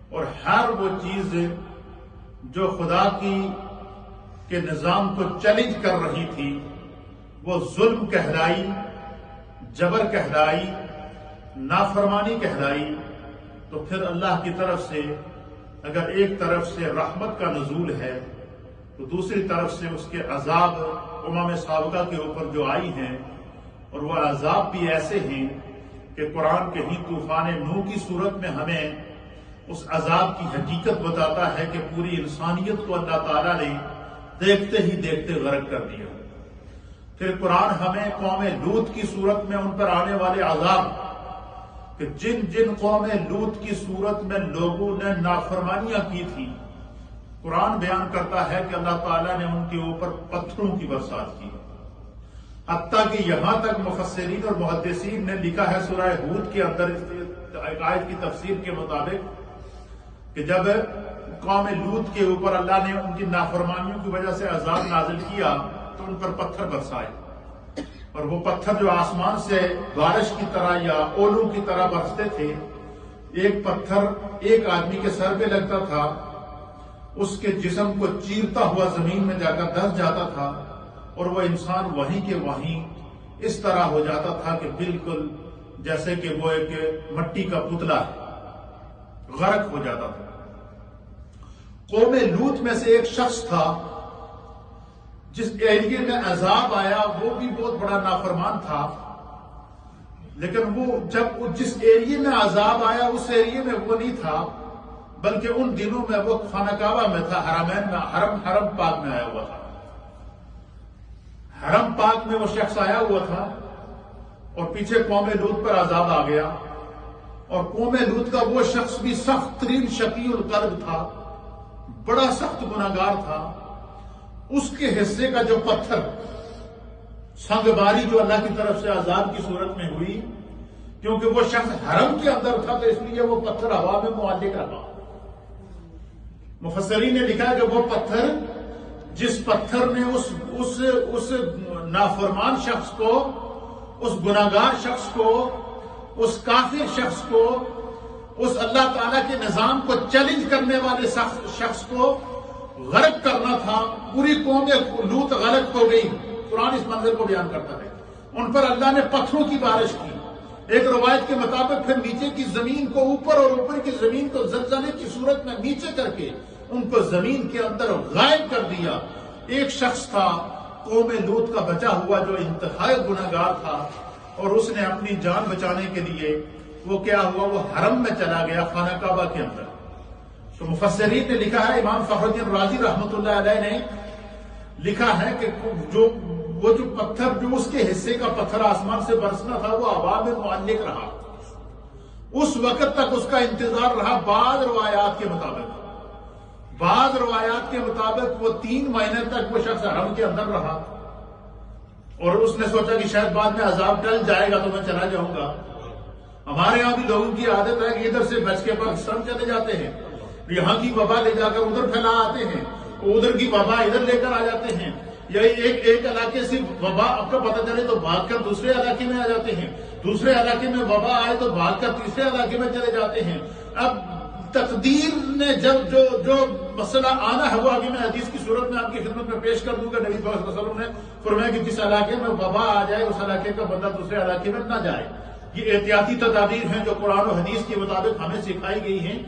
اور ہر وہ چیز جو خدا کے نظام کو چیلنج کر رہی تھی وہ ظلم کہلائی، جبر کہلائی، نافرمانی کہلائی، تو پھر اللہ کی طرف سے اگر ایک طرف سے رحمت کا نزول ہے تو دوسری طرف سے اس کے عذاب امم سابقہ کے اوپر جو آئی ہیں، اور وہ عذاب بھی ایسے ہیں کہ قرآن کے ہی طوفان نوح کی صورت میں ہمیں اس عذاب کی حقیقت بتاتا ہے کہ پوری انسانیت کو اللہ تعالیٰ نے دیکھتے ہی دیکھتے غرق کر دیا۔ پھر قرآن ہمیں قوم لوط کی صورت میں ان پر آنے والے عذاب، کہ جن جن قوم لوط کی صورت میں لوگوں نے نافرمانیاں کی تھی، قرآن بیان کرتا ہے کہ اللہ تعالیٰ نے ان کے اوپر پتھروں کی برسات کی، حتیٰ کہ یہاں تک مفسرین اور محدثین نے لکھا ہے سورہ ہود کے اندر ایک آیت کی تفسیر کے مطابق کہ جب قوم لوط کے اوپر اللہ نے ان کی نافرمانیوں کی وجہ سے عذاب نازل کیا تو ان پر پتھر برسائے، اور وہ پتھر جو آسمان سے بارش کی طرح یا اولوں کی طرح برستے تھے، ایک پتھر ایک آدمی کے سر پہ لگتا تھا، اس کے جسم کو چیرتا ہوا زمین میں جا کر دس جاتا تھا، اور وہ انسان وہیں کے وہیں اس طرح ہو جاتا تھا کہ بالکل جیسے کہ وہ ایک مٹی کا پتلا ہے، غرق ہو جاتا تھا۔ قوم لوط میں سے ایک شخص تھا جس ایریے میں عذاب آیا، وہ بھی بہت بڑا نافرمان تھا، لیکن وہ جب جس ایریے میں عذاب آیا اس ایریے میں وہ نہیں تھا، بلکہ ان دنوں میں وہ خانہ کعبہ میں تھا، حرمین میں، حرم پاک میں آیا ہوا تھا۔ حرم پاک میں وہ شخص آیا ہوا تھا اور پیچھے قوم لوط پر عذاب آ گیا، اور قوم لوط کا وہ شخص بھی سخت ترین شقی القلب تھا، بڑا سخت گناہگار تھا۔ اس کے حصے کا جو پتھر سنگ باری جو اللہ کی طرف سے عذاب کی صورت میں ہوئی، کیونکہ وہ شخص حرم کے اندر تھا تو اس لیے وہ پتھر ہوا میں معلق رہا۔ مفسرین نے لکھا کہ وہ پتھر، جس پتھر نے اس نافرمان شخص کو، اس گناہگار شخص کو، اس کافر شخص کو، اس اللہ تعالیٰ کے نظام کو چیلنج کرنے والے شخص کو غرق کرنا تھا، پوری قوم لوط غرق ہو گئی۔ قرآن اس منظر کو بیان کرتا ہے، ان پر اللہ نے پتھروں کی بارش کی۔ ایک روایت کے مطابق پھر نیچے کی زمین کو اوپر اور اوپر کی زمین کو زلزلے کی صورت میں نیچے کر کے ان کو زمین کے اندر غائب کر دیا۔ ایک شخص تھا قوم لوط کا بچا ہوا جو انتہائی گناہگار تھا، اور اس نے اپنی جان بچانے کے لیے وہ کیا ہوا، وہ حرم میں چلا گیا، خانہ کعبہ کے اندر۔ تو مفسرین نے لکھا ہے، امام فخر الدین رازی رحمۃ اللہ علیہ نے لکھا ہے کہ وہ جو پتھر، جو اس کے حصے کا پتھر آسمان سے برسنا تھا، وہ ہوا میں معلق رہا، اس وقت تک اس کا انتظار رہا۔ بعض روایات کے مطابق وہ 3 مہینے تک وہ شخص حرم کے اندر رہا، اور اس نے سوچا کہ شاید بعد میں عذاب ٹل جائے گا تو میں چلا جاؤں گا۔ ہمارے یہاں بھی لوگوں کی عادت ہے کہ ادھر سے بچ کے پاکستان چلے جاتے ہیں، یہاں کی وبا لے جا کر ادھر پھیلا آتے ہیں، ادھر کی وبا ادھر لے کر آ جاتے ہیں، یا ایک علاقے سے وبا آپ کو پتہ چلے تو بھاگ کر دوسرے علاقے میں آ جاتے ہیں، دوسرے علاقے میں وبا آئے تو بھاگ کر تیسرے علاقے میں چلے جاتے ہیں۔ اب تقدیر نے جو مسئلہ آنا ہے وہ ابھی میں حدیث کی صورت میں آپ کی خدمت میں پیش کر دوں گا۔ نبی صلی اللہ علیہ وسلم نے فرمایا کہ جس علاقے میں وبا آ جائے اس علاقے کا بندہ دوسرے علاقے میں نہ جائے۔ یہ احتیاطی تدابیر ہیں جو قرآن و حدیث کے مطابق ہمیں سکھائی گئی ہیں۔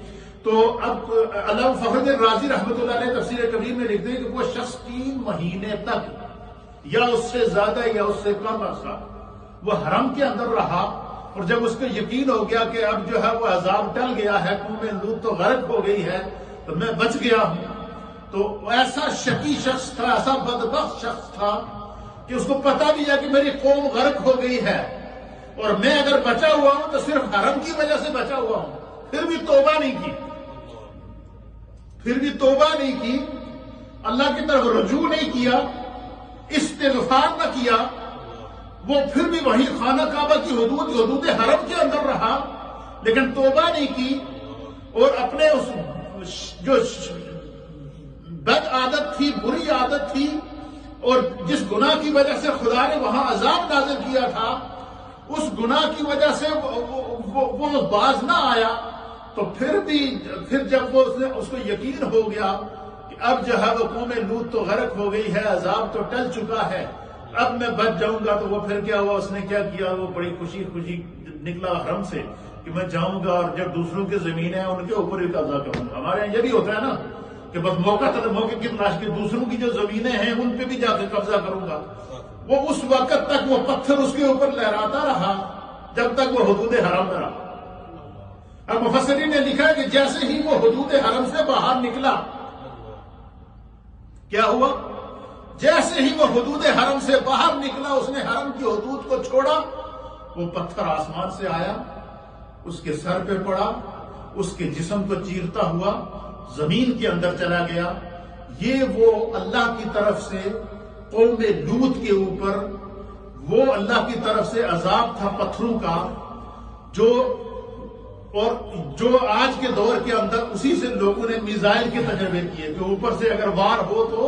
تو اب علامہ فخر الدین رازی رحمۃ اللہ علیہ تفسیر کبیر میں لکھتے ہیں کہ وہ شخص 3 مہینے تک یا اس سے زیادہ یا اس سے کم عرصہ وہ حرم کے اندر رہا، اور جب اس کو یقین ہو گیا کہ اب جو ہے وہ عذاب ٹل گیا ہے، قوم لوط تو غرق ہو گئی ہے، تو میں بچ گیا ہوں، تو ایسا شقی شخص تھا، ایسا بدبخت شخص تھا کہ اس کو پتا بھی ہے کہ میری قوم غرق ہو گئی ہے، اور میں اگر بچا ہوا ہوں تو صرف حرم کی وجہ سے بچا ہوا ہوں۔ پھر بھی توبہ نہیں کی، اللہ کی طرف رجوع نہیں کیا، استغفار نہ کیا، وہ پھر بھی وہی خانہ کعبہ کی حدود حرم کے اندر رہا، لیکن توبہ نہیں کی، اور اپنے اس جو بد عادت تھی، بری عادت تھی، اور جس گناہ کی وجہ سے خدا نے وہاں عذاب نازل کیا تھا، اس گناہ کی وجہ سے وہ باز نہ آیا، تو پھر جب وہ اس کو یقین ہو گیا کہ اب جو ہے وہ قوم لوط تو غرق ہو گئی ہے، عذاب تو ٹل چکا ہے، اب میں بچ جاؤں گا، تو وہ پھر کیا ہوا، اس نے کیا کیا، وہ بڑی خوشی نکلا حرم سے کہ میں جاؤں گا اور جب دوسروں کی زمین ہے ان کے اوپر بھی قبضہ کروں گا۔ ہمارے یہاں یہ بھی ہوتا ہے نا کہ بس موقع کی تلاش کے دوسروں کی جو زمینیں ہیں ان پہ بھی جا کے قبضہ کروں گا۔ وہ اس وقت تک وہ پتھر اس کے اوپر لہراتا رہا جب تک وہ حدود حرم میں رہا۔ اب مفسرین نے لکھا ہے کہ جیسے ہی وہ حدود حرم سے باہر نکلا، کیا ہوا؟ جیسے ہی وہ حدود حرم سے باہر نکلا، اس نے حرم کی حدود کو چھوڑا، وہ پتھر آسمان سے آیا، اس کے سر پہ پڑا، اس کے جسم کو چیرتا ہوا زمین کے اندر چلا گیا۔ یہ وہ اللہ کی طرف سے قوم لوط کے اوپر وہ اللہ کی طرف سے عذاب تھا پتھروں کا، جو آج کے دور کے اندر اسی سے لوگوں نے میزائل کے تجربے کیے کہ اوپر سے اگر وار ہو تو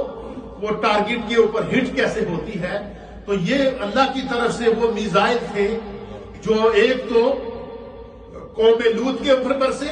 وہ ٹارگٹ کے اوپر ہٹ کیسے ہوتی ہے۔ تو یہ اللہ کی طرف سے وہ میزائل تھے جو ایک تو قوم لوط کے اوپر برسے،